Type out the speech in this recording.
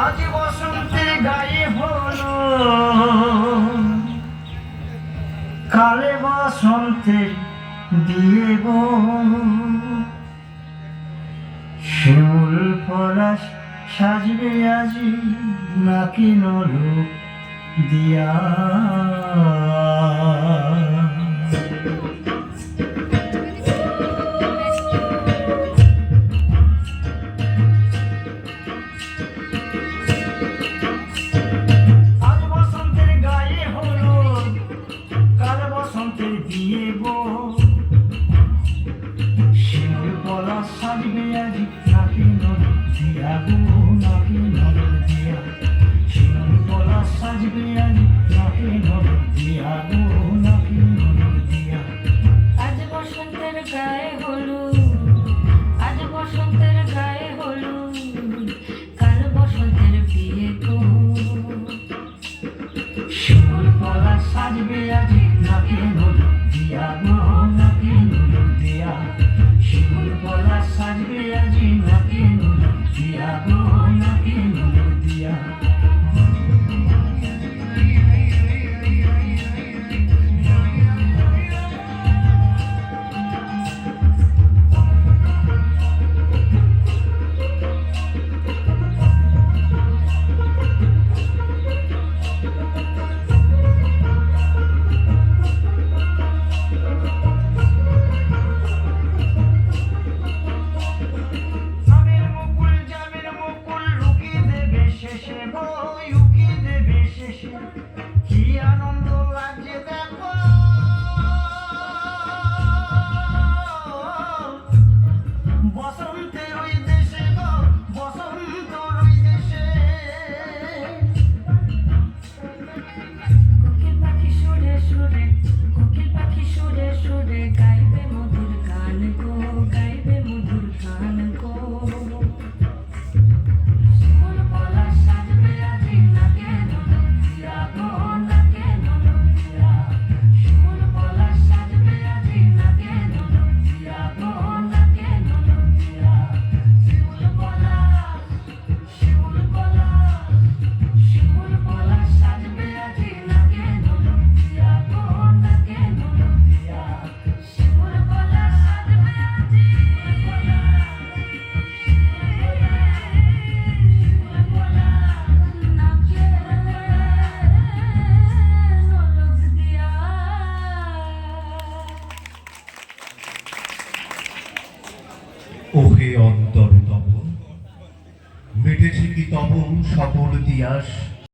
আজ বসন্তের গায়ে হলো কালে বসন্তের দিয়ে গো শিমুল পলাশ সাজবে আজি নাকি নলো দিয়া শিমুল পলাশ সাজবে আজি নাকি নলো দিয়া গো নাকি নলো দিয়া শিমুল পলাশ সাজবে আজি নাকি নলো দিয়া গো নাকি নলো দিয়া আজ বসন্তের গায়ে হলুদ আজ বসন্তের গায়ে হলুদ কাল বসন্তের বিয়ে গো শিমুল পলাশ সাজবে আজি নাকি নলো দিয়া গো নাকি নলো দিয়া শিমুল পলাশ সাজবে আজি নাকি নলো দিয়া গো নাকি নলো দিয়া কি আনন্দ লাগছে দেখো বসন্তের ওই দেশে গো বসন্তর ওই দেশে কোকিল পাখি সুরে সুরে কোকিল পাখি সুরে সুরে গাইবে মধুর গান গো গাইবে মধুর গান গো শিমুল পলাশ সাজবে আজি নাকে নলো দিয়া গো নাকে নলো দিয়া শিমুল পলাশ সাজবে আজি নাকে নলো দিয়া গো নাকে নলো দিয়া শিমুল পলাশ শিমুল পলাশ শিমুল পলাশ সাজবে আজি নাকে নলো দিয়া গো নাকে নলো দিয়া শিমুল পলাশ সাজবে আজি ওহে অন্তর তব মিটেছে কি তব সকল দিয়াস